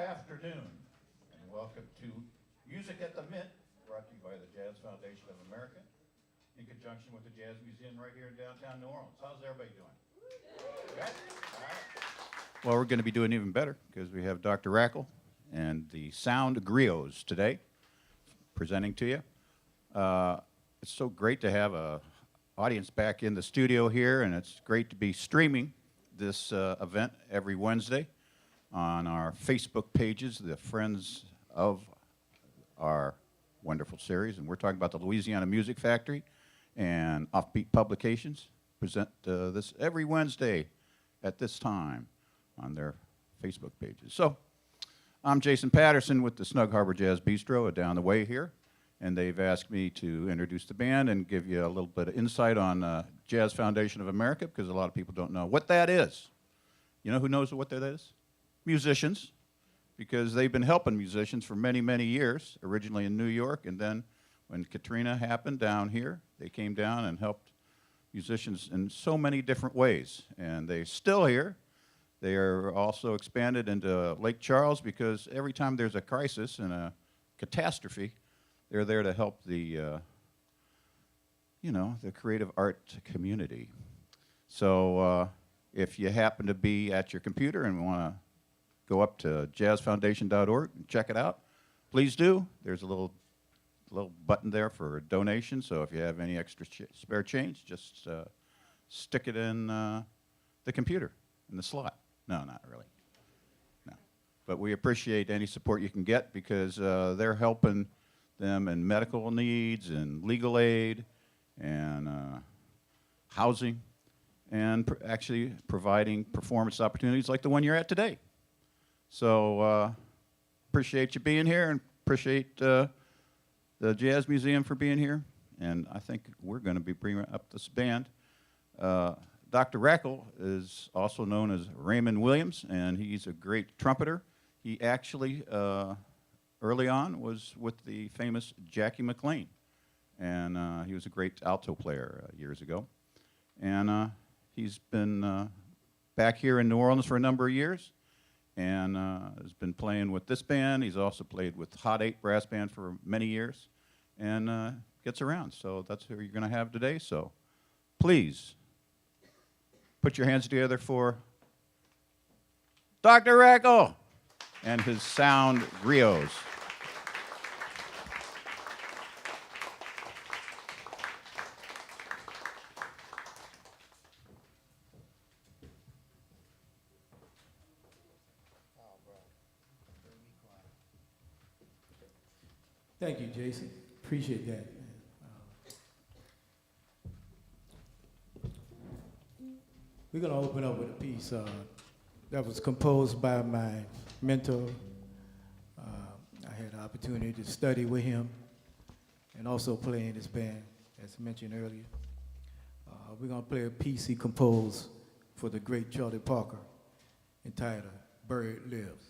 afternoon, and welcome to Music at the Mint, brought to you by the Jazz Foundation of America, in conjunction with the Jazz Museum right here in downtown New Orleans. How's everybody doing? Good? All right. Well, we're going to be doing even better because we have Dr. Rackle and the Sound Griots today presenting to you. It's so great to have a audience back in the studio here, and it's great to be streaming this event every Wednesday on our Facebook pages, the Friends of our wonderful series. And we're talking about the Louisiana Music Factory and Offbeat Publications present this every Wednesday at this time on their Facebook pages. So I'm Jason Patterson with the Snug Harbor Jazz Bistro down the way here, and they've asked me to introduce the band and give you a little bit of insight on Jazz Foundation of America, because a lot of people don't know what that is. You know who knows what that is? Musicians, because they've been helping musicians for many, many years, originally in New York, and then when Katrina happened down here, they came down and helped musicians in so many different ways, and they're still here. They are also expanded into Lake Charles, because every time there's a crisis and a catastrophe, they're there to help the, the creative art community. So if you happen to be at your computer and want to go up to jazzfoundation.org and check it out, please do. There's a little button there for a donation, so if you have any extra spare change, just stick it in the computer, in the slot. No, not really. No. But we appreciate any support you can get, because they're helping them in medical needs and legal aid and housing, and actually providing performance opportunities like the one you're at today. So appreciate you being here, and appreciate the Jazz Museum for being here. And I think we're going to be bringing up this band. Dr. Rackle is also known as Raymond Williams, and he's a great trumpeter. He actually, early on, was with the famous Jackie McLean, and he was a great alto player years ago. And he's been back here in New Orleans for a number of years, and has been playing with this band. He's also played with Hot 8 Brass Band for many years, and gets around. So that's who you're going to have today. So please put your hands together for Dr. Rackle and his Sound Griots. Thank you, Jason. Appreciate that. We're going to open up with a piece that was composed by my mentor. I had the opportunity to study with him and also play in his band, as mentioned earlier. We're going to play a piece he composed for the great Charlie Parker entitled Bird Lives.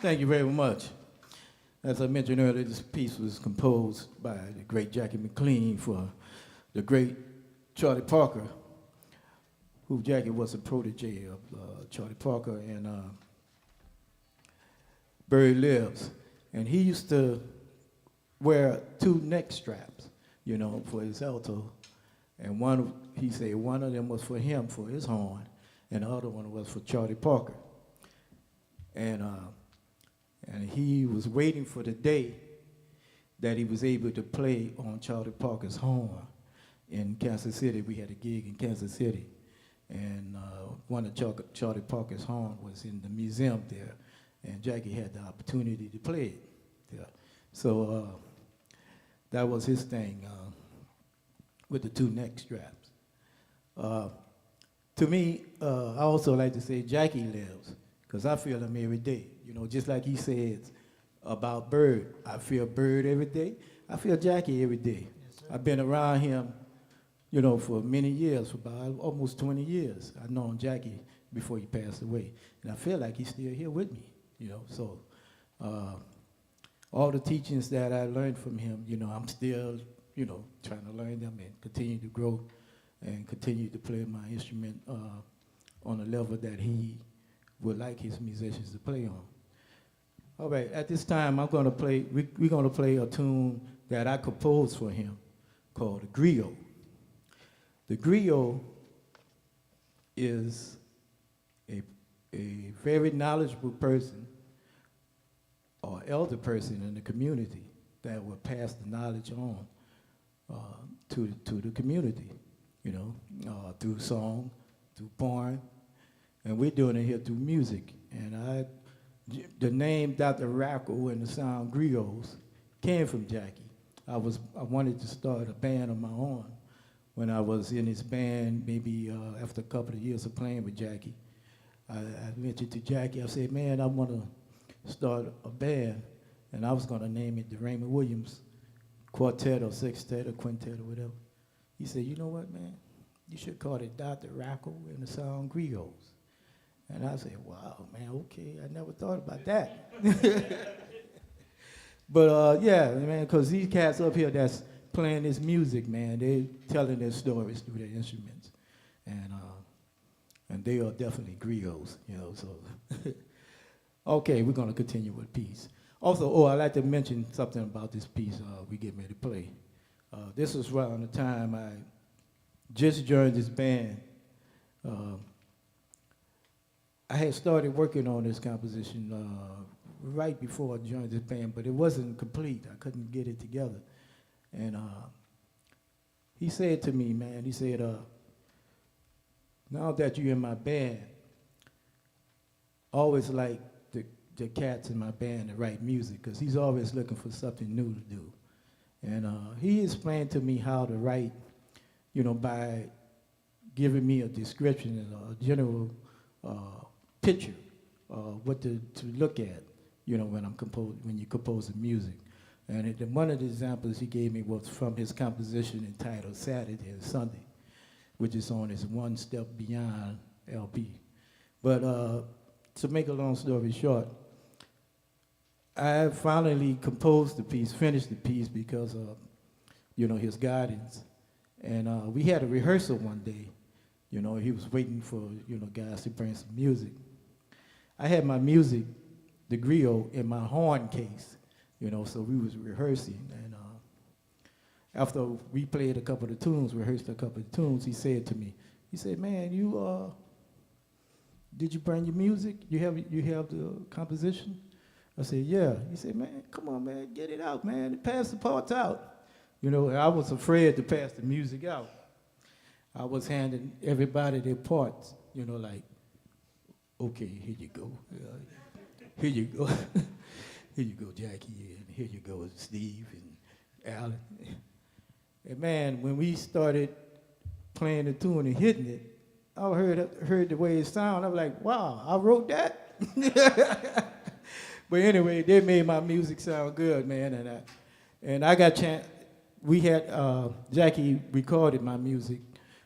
Thank you very much. As I mentioned earlier, this piece was composed by the great Jackie McLean for the great Charlie Parker, who Jackie was a protege of Charlie Parker and Barry Lives. And he used to wear 2 neck straps, you know, for his alto. And he said one of them was for him, for his horn, and the other one was for Charlie Parker. And he was waiting for the day that he was able to play on Charlie Parker's horn in Kansas City. We had a gig in Kansas City, and one of Charlie Parker's horn was in the museum there, and Jackie had the opportunity to play it there. So that was his thing with the 2 neck straps. To me, I also like to say Jackie lives, because I feel him every day. You know, just like he says about Bird, I feel Bird every day. I feel Jackie every day. Yes, I've been around him, you know, for many years, for about almost 20 years. I've known Jackie before he passed away. And I feel like he's still here with me, you know. So all the teachings that I learned from him, you know, I'm still, you know, trying to learn them and continue to grow and continue to play my instrument on a level that he would like his musicians to play on. All right, at this time, we're gonna play a tune that I composed for him called the Griot. The Griot is a very knowledgeable person or elder person in the community that will pass the knowledge on to the community, you know, through song, through poem, and we're doing it here through music. And the name Dr. Rackle and the Sound Griots came from Jackie. I wanted to start a band of my own when I was in his band, maybe after a couple of years of playing with Jackie. I mentioned to Jackie, I said, man, I want to start a band, and I was going to name it the Raymond Williams Quartet or Sextet or Quintet or whatever. He said, you know what, man? You should call it Dr. Rackle and the Sound Griots. And I said, wow, man, okay, I never thought about that. But yeah, man, because these cats up here that's playing this music, man, they telling their stories through their instruments. And they are definitely griots, you know, so. Okay, we're gonna continue with peace. Also, I'd like to mention something about this piece we get ready to play. This was around the time I just joined this band. I had started working on this composition right before I joined this band, but it wasn't complete. I couldn't get it together. And he said to me, man, he said, now that you're in my band, always like the cats in my band to write music, because he's always looking for something new to do. And he explained to me how to write, you know, by giving me a description and a general picture, what to look at, you know, when you compose the music. And one of the examples he gave me was from his composition entitled Saturday and Sunday, which is on his One Step Beyond LP. But to make a long story short, I finally composed the piece, finished the piece because of, you know, his guidance. And we had a rehearsal one day. You know, he was waiting for, you know, guys to bring some music. I had my music, the griot, in my horn case, you know, so we was rehearsing. And after we played a couple of tunes, rehearsed a couple of tunes, he said to me, he said, man, did you bring your music? You have the composition? I said, yeah. He said, man, come on, man, get it out, man. Pass the parts out. You know, I was afraid to pass the music out. I was handing everybody their parts, you know, like, okay, here you go. Here you go. Here you go, Jackie, and here you go, Steve and Alan. And man, when we started playing the tune and hitting it, I heard the way it sounded. I was like, wow, I wrote that? But anyway, they made my music sound good, man. And I got chance. We had Jackie recorded my music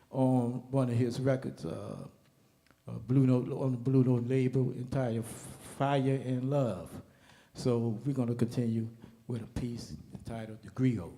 on one of his records, Bluenote, on the Bluenote label, entire Fire and Love. So we're going to continue with a piece entitled The Griot.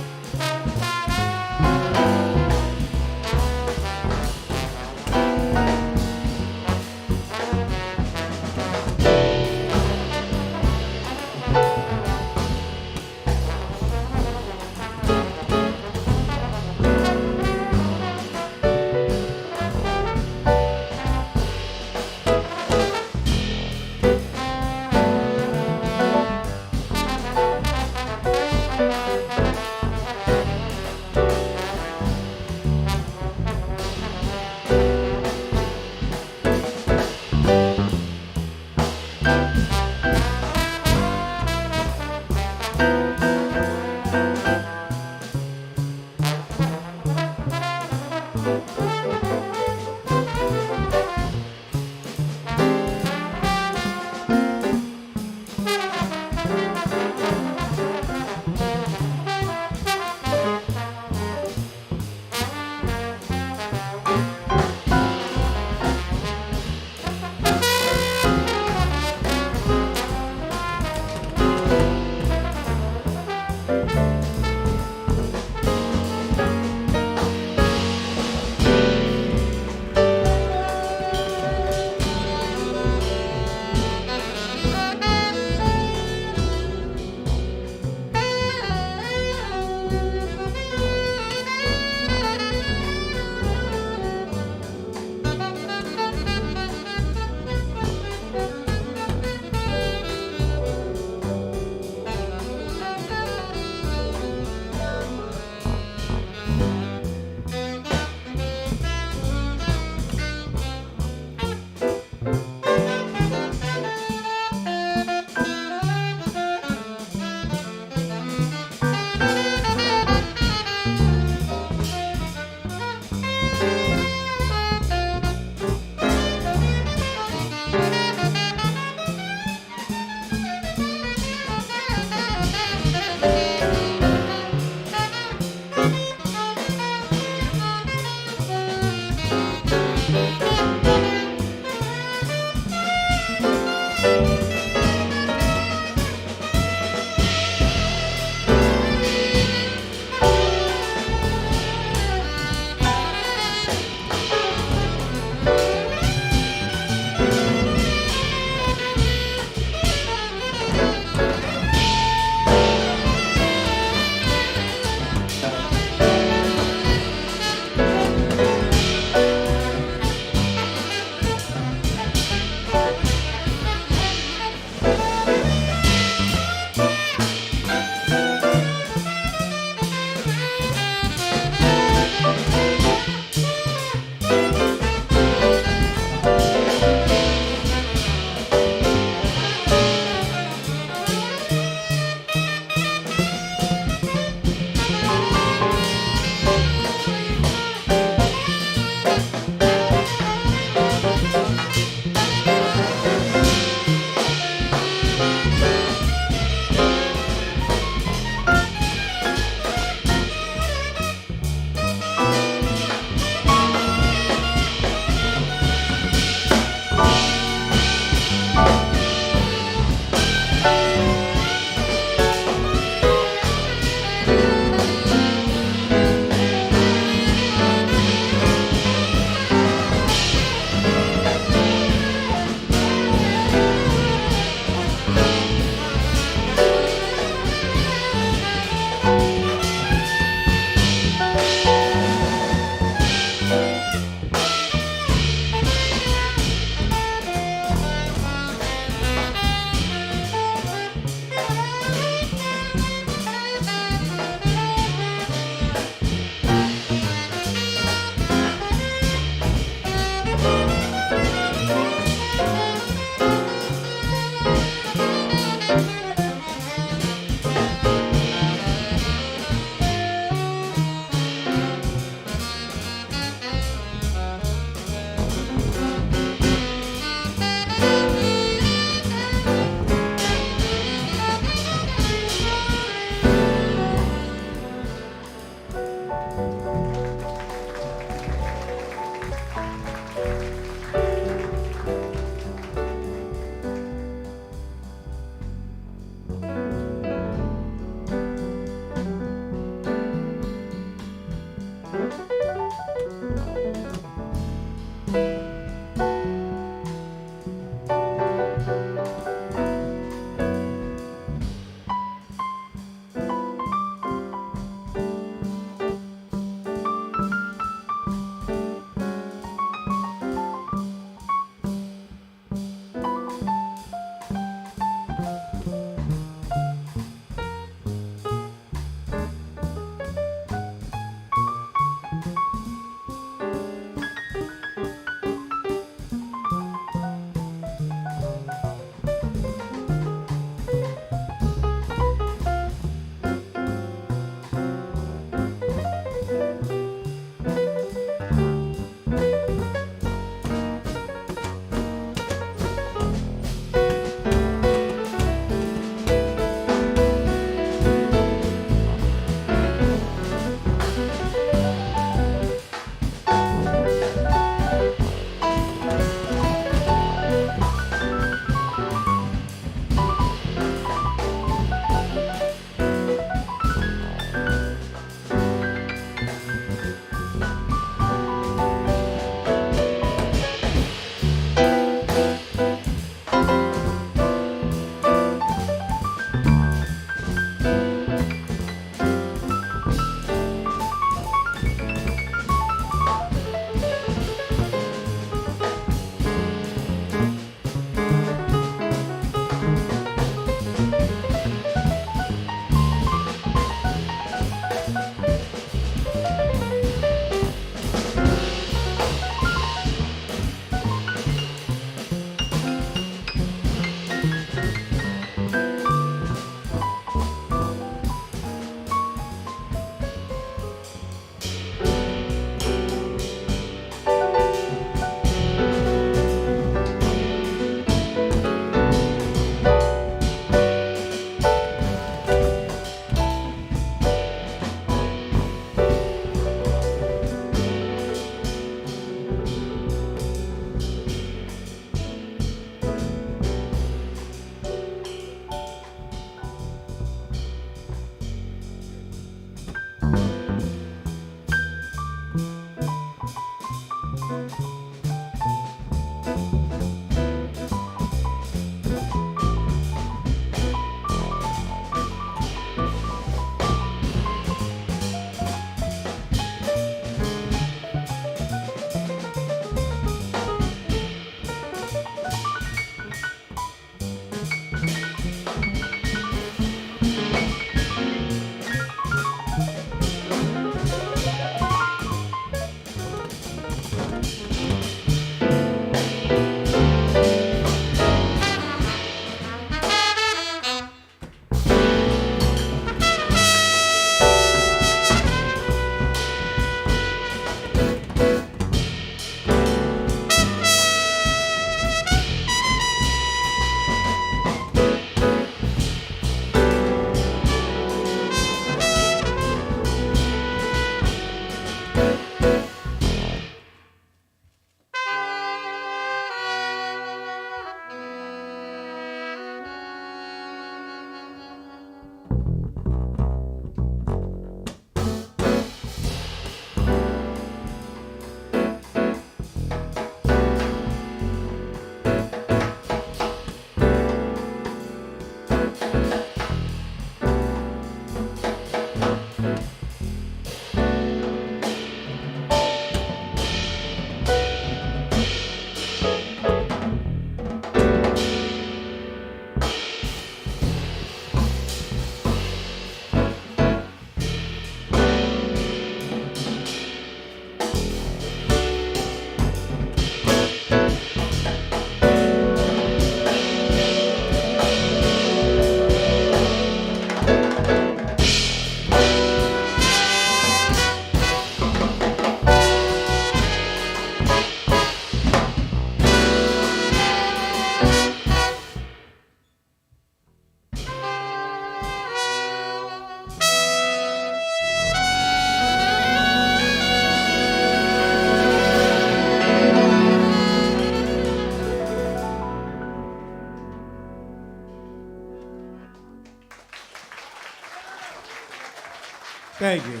Thank you.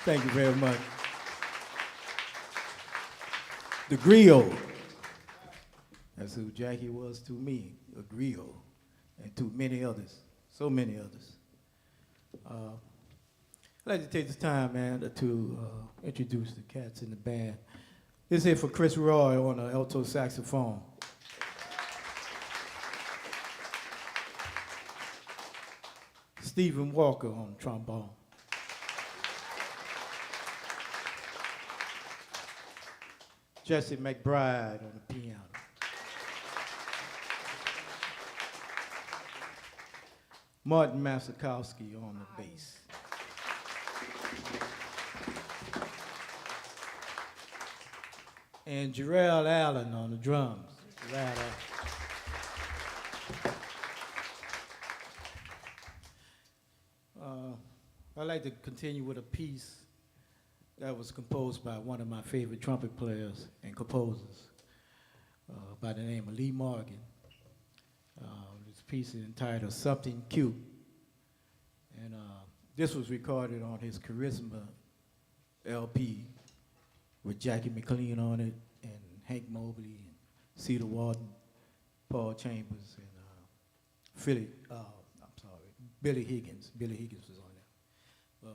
Thank you very much. The Griot. That's who Jackie was to me, a Griot, and to many others, so many others. I'd like to take this time, man, to introduce the cats in the band. This here for Chris Roy on the alto saxophone. Stephen Walker on the trombone. Jesse McBride on the piano. Martin Masakowski on the bass. And Jarrell Allen on the drums. I'd like to continue with a piece that was composed by one of my favorite trumpet players and composers by the name of Lee Morgan. This piece is entitled Something Cute. And this was recorded on his Charisma LP with Jackie McLean on it, and Hank Mobley, and Cedar Walton, Paul Chambers, and Billy Higgins. Billy Higgins was on there.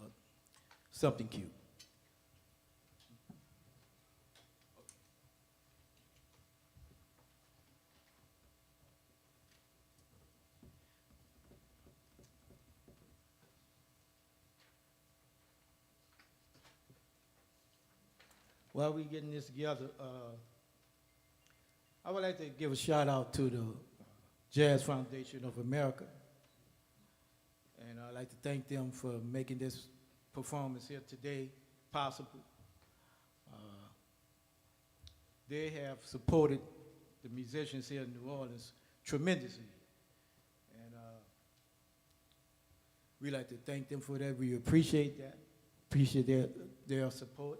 Something Cute. While we're getting this together, I would like to give a shout out to the Jazz Foundation of America. And I'd like to thank them for making this performance here today possible. They have supported the musicians here in New Orleans tremendously. And we like to thank them for that. We appreciate that, appreciate their support.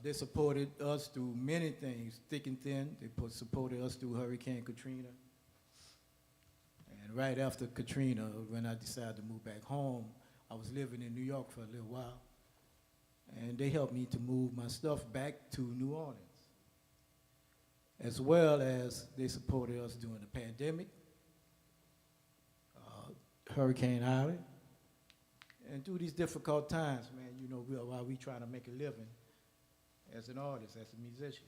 They supported us through many things, thick and thin. They supported us through Hurricane Katrina. And right after Katrina, when I decided to move back home, I was living in New York for a little while. And they helped me to move my stuff back to New Orleans. As well as they supported us during the pandemic, Hurricane Harvey. And through these difficult times, man, you know, while we trying to make a living as an artist, as a musician.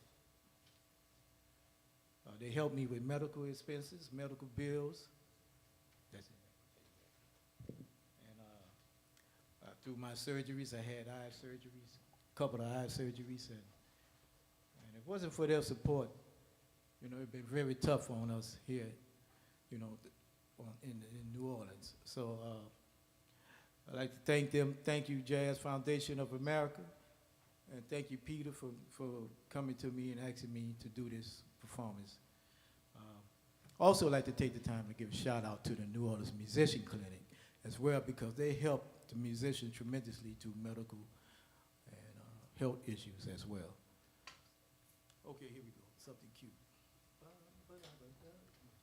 They helped me with medical expenses, medical bills. That's it. And through my surgeries, I had eye surgeries, a couple of eye surgeries, and if it wasn't for their support, you know, it'd been very tough on us here, you know, in New Orleans. So I'd like to thank them. Thank you, Jazz Foundation of America. And thank you, Peter, for coming to me and asking me to do this performance. Also, I'd like to take the time to give a shout out to the New Orleans Musician Clinic as well, because they help the musicians tremendously through medical and health issues as well. Okay, here we go. Something cute. One, two, one, two.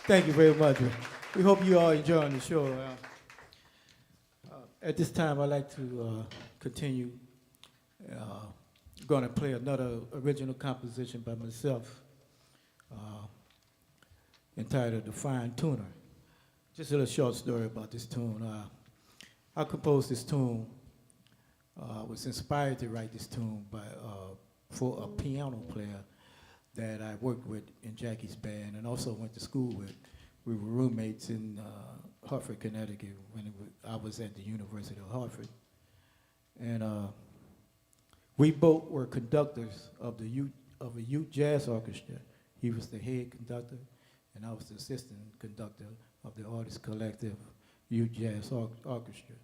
Thank you very much. We hope you all enjoying the show. At this time, I'd like to continue. Going to play another original composition by myself entitled The Fine Tuner. Just a little short story about this tune. I composed this tune, was inspired to write this tune for a piano player that I worked with in Jackie's band and also went to school with. We were roommates in Hartford, Connecticut when I was at the University of Hartford. And we both were conductors of a youth jazz orchestra. He was the head conductor, and I was the assistant conductor of the Artist Collective Youth Jazz Orchestra.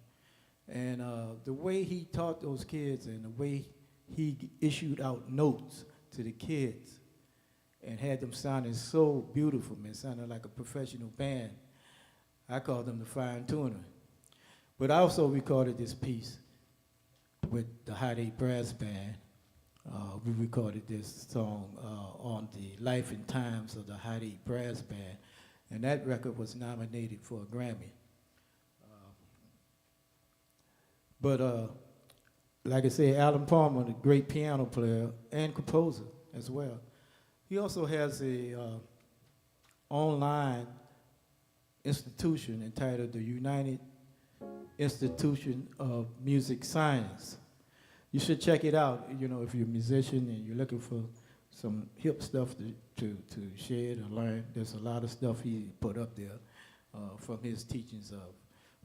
And the way he taught those kids and the way he issued out notes to the kids and had them sounding so beautiful, man, sounding like a professional band, I called them the Fine Tuner. But I also recorded this piece with the Hot 8 Brass Band. We recorded this song on the Life and Times of the Hot 8 Brass Band, and that record was nominated for a Grammy. Like I said, Alan Palmer, the great piano player and composer as well. He also has a online institution entitled the United Institution of Music Science. You should check it out, you know, if you're a musician and you're looking for some hip stuff to share, to learn. There's a lot of stuff he put up there from his teachings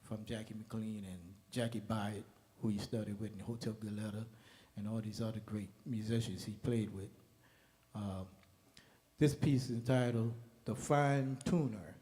from Jackie McLean and Jackie Byatt, who he studied with in Hotel Galetta, and all these other great musicians he played with. This piece is entitled The Fine Tuner.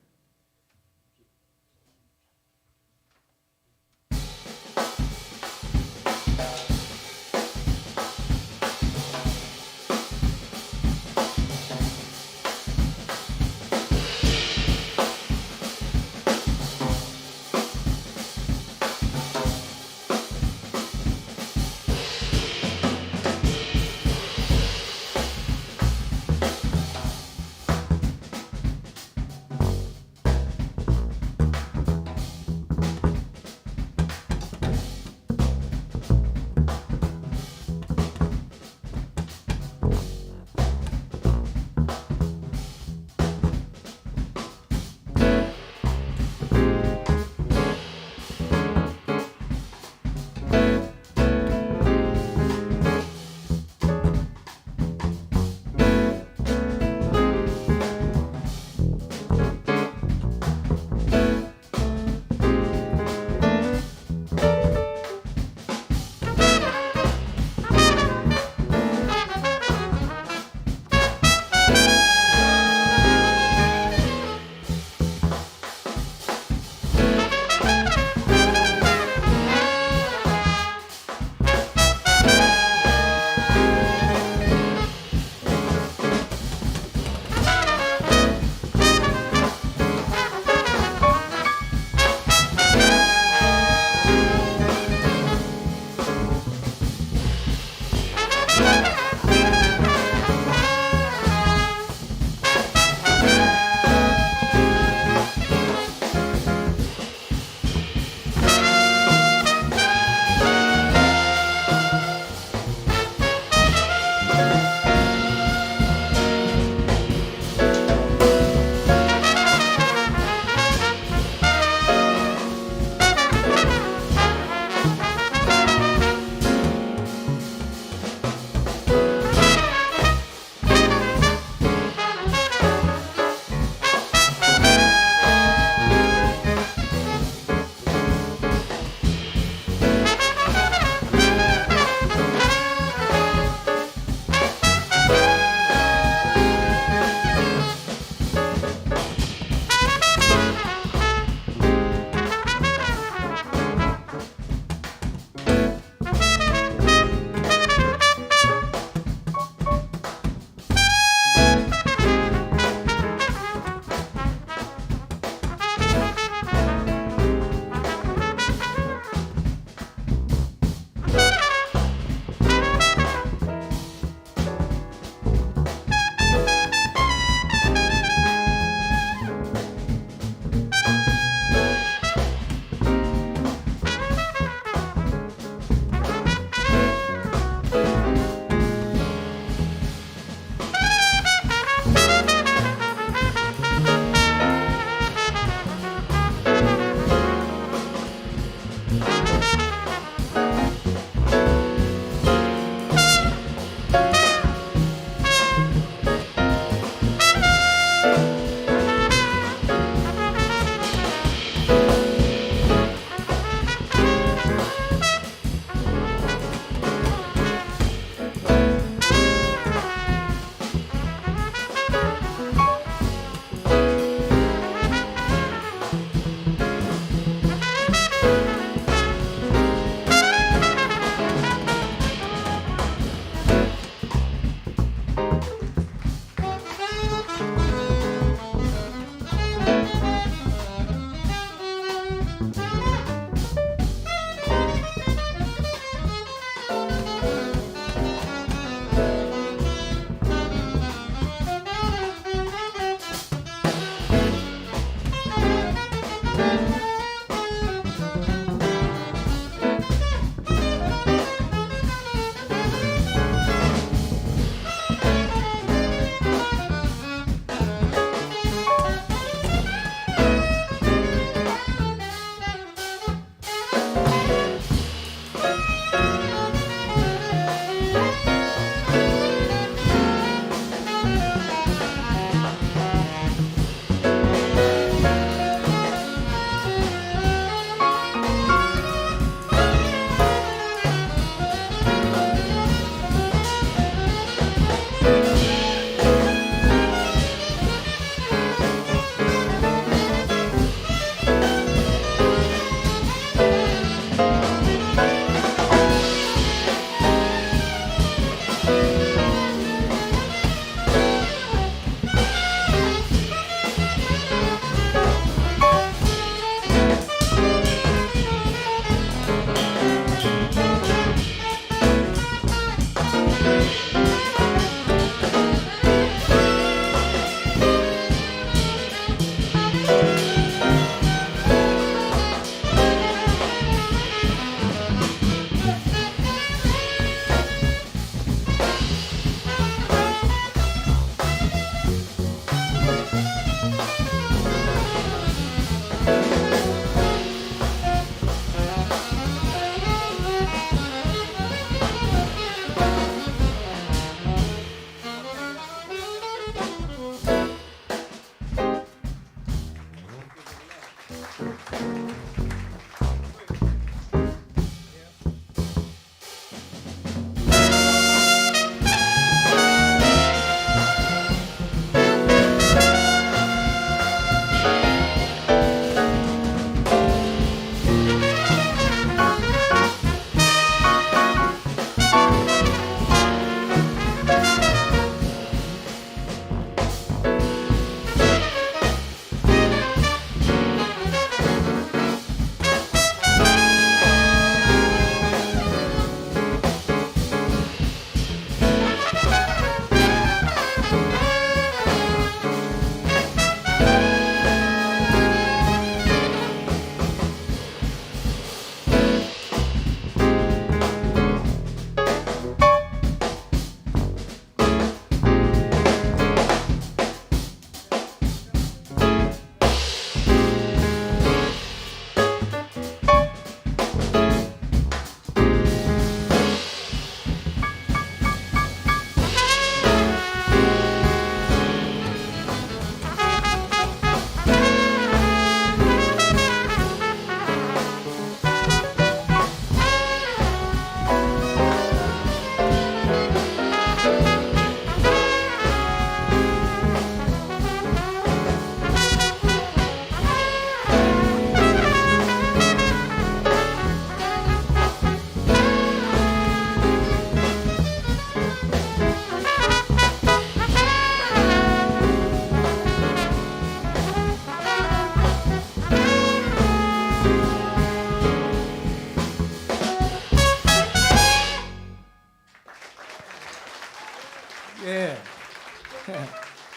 Yeah.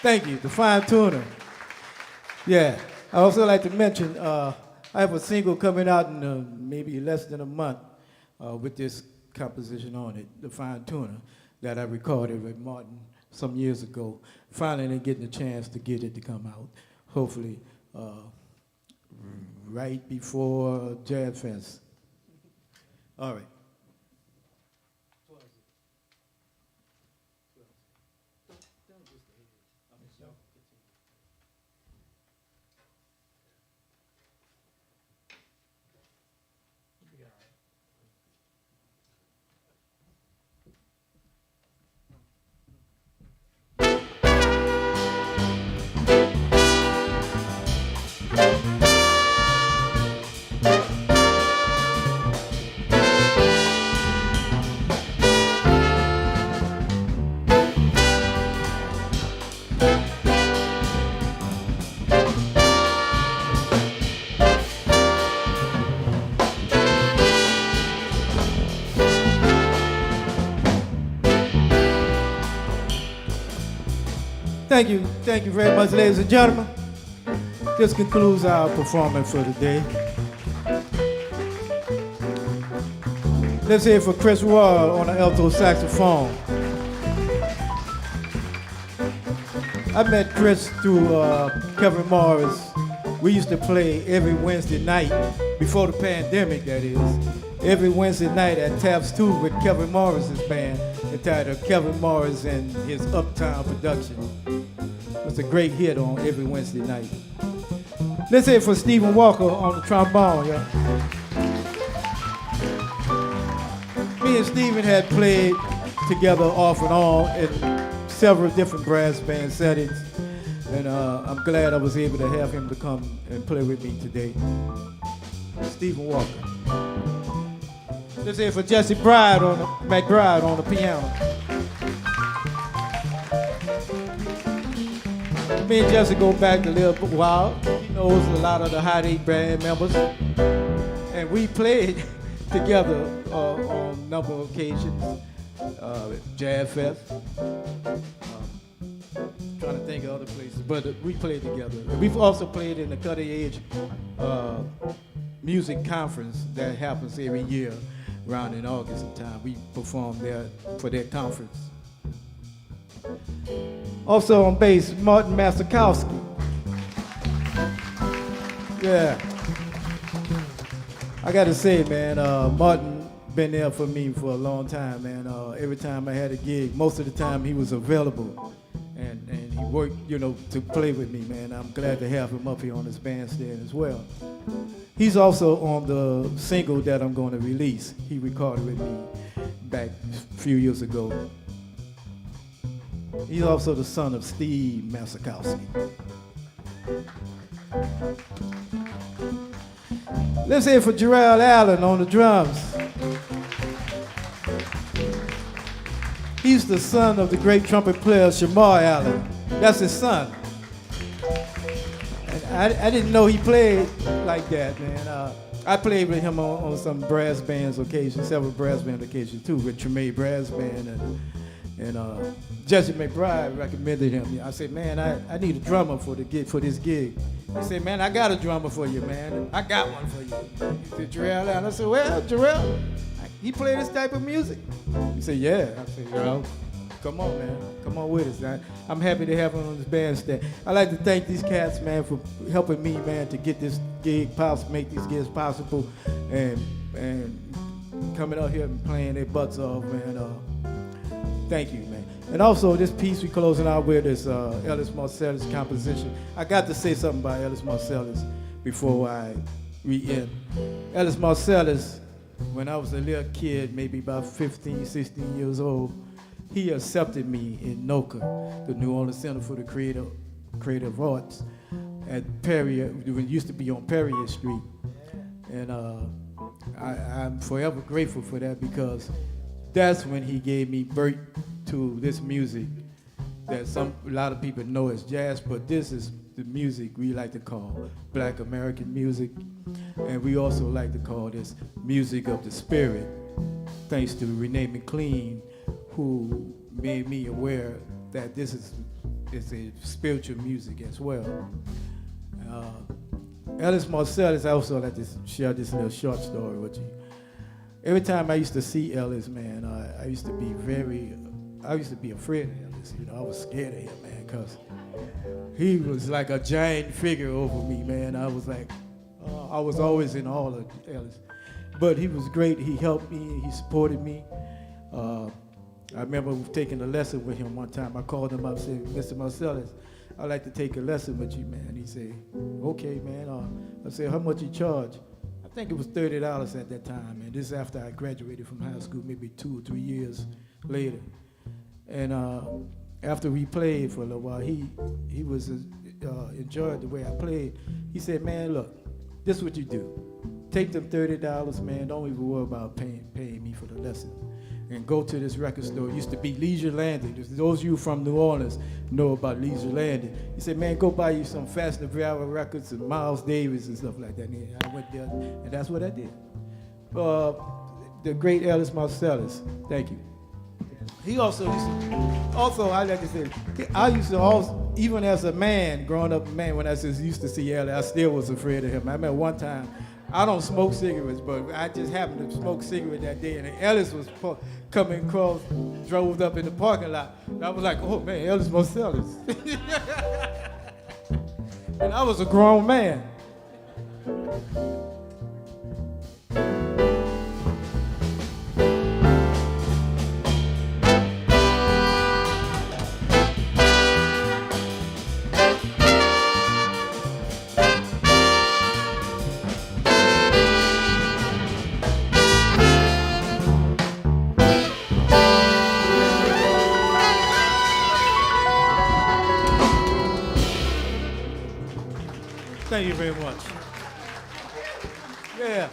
Thank you, the fine tuner. Yeah. I also like to mention I have a single coming out in maybe less than a month with this composition on it, the fine tuner, that I recorded with Martin some years ago. Finally getting a chance to get it to come out, hopefully right before Jazz Fest. All right. Thank you very much, ladies and gentlemen. This concludes our performance for today. Let's hear for Chris Roy on the alto saxophone. I met Chris through Kevin Morris. We used to play every Wednesday night, before the pandemic that is, every Wednesday night at Taps 2 with Kevin Morris's band, entitled Kevin Morris and his Uptown Production. It's a great hit on every Wednesday night. Let's hear it for Stephen Walker on the trombone, yeah. Me and Stephen had played together off and on in several different brass band settings, and I'm glad I was able to have him to come and play with me today. Stephen Walker. Let's hear it for Jesse McBride on the piano. Me and Jesse go back a little while. He knows a lot of the Hot 8 band members. And we played together on a number of occasions. Jazz Fest. Trying to think of other places, but we played together. We've also played in the Cutting Edge music conference that happens every year around in August time. We perform there for that conference. Also on bass, Martin Masakowski. Yeah. I gotta say, man, Martin been there for me for a long time, man. Every time I had a gig, most of the time he was available, and he work, to play with me, man. I'm glad to have him up here on this bandstand as well. He's also on the single that I'm going to release. He recorded with me back a few years ago. He's also the son of Steve Masakowski. Let's hear it for Gerald Allen on the drums. He's the son of the great trumpet player Shamar Allen. That's his son. And I didn't know he played like that, man. I played with him on some brass bands occasions, several brass band occasions too, with Tremaine Brass Band and Jesse McBride recommended him. I said, man, I need a drummer for this gig. He said, man, I got a drummer for you, man. I got one for you. He said, Gerald Allen. I said, well, Gerald, he play this type of music? He said, yeah. I said, come on, man. Come on with us. I'm happy to have him on this bandstand. I'd like to thank these cats, man, for helping me, man, to get this gig possible, make these gigs possible, and coming out here and playing their butts off, man. Thank you, man. And also, this piece we closing out with is Ellis Marsalis' composition. I got to say something about Ellis Marsalis before I re-end. Ellis Marsalis, when I was a little kid, maybe about 15, 16 years old, he accepted me in NOCA, the New Orleans Center for the Creative Arts, at Perry, it used to be on Perrier Street. And I'm forever grateful for that, because that's when he gave me birth to this music that a lot of people know as jazz, but this is the music we like to call Black American music, and we also like to call this music of the spirit, thanks to Raymond McLean, who made me aware that this is a spiritual music as well. Ellis Marsalis, I also like to share this little short story with you. Every time I used to see Ellis, man, I used to be afraid of Ellis. I was scared of him, man, because he was like a giant figure over me, man. I was like, I was always in awe of Ellis. But he was great. He helped me. He supported me. I remember taking a lesson with him one time. I called him up and said, Mr. Marsalis, I'd like to take a lesson with you, man. He said, okay, man. I said, how much you charge? I think it was $30 at that time, and this is after I graduated from high school, maybe 2 or 3 years later. And after we played for a little while, he was enjoyed the way I played. He said, man, look, this is what you do. Take them $30, man. Don't even worry about paying me for the lesson. And go to this record store. It used to be Leisure Landing. Those of you from New Orleans know about Leisure Landing. He said, man, go buy you some Fast Navarro records and Miles Davis and stuff like that. And I went there, and that's what I did. The great Ellis Marsalis, thank you. He also I like to say, I used to also, even as a man, growing up a man, when I used to see Ellis, I still was afraid of him. I remember one time, I don't smoke cigarettes, but I just happened to smoke cigarette that day, and Ellis was coming across, drove up in the parking lot. And I was like, oh man, Ellis Marsalis. And I was a grown man. Thank you very much. Yeah.